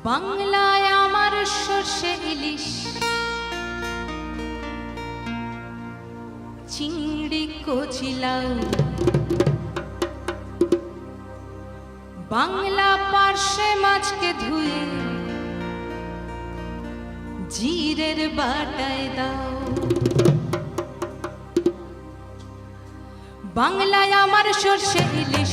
বাংলায় আমার সর্ষে ইলিশ, চিংড়ি কচিলাও, বাংলা পার্শে মাছকে ধুয়ে জিরের বাটায় দাও। বাংলায় আমার সর্ষে ইলিশ।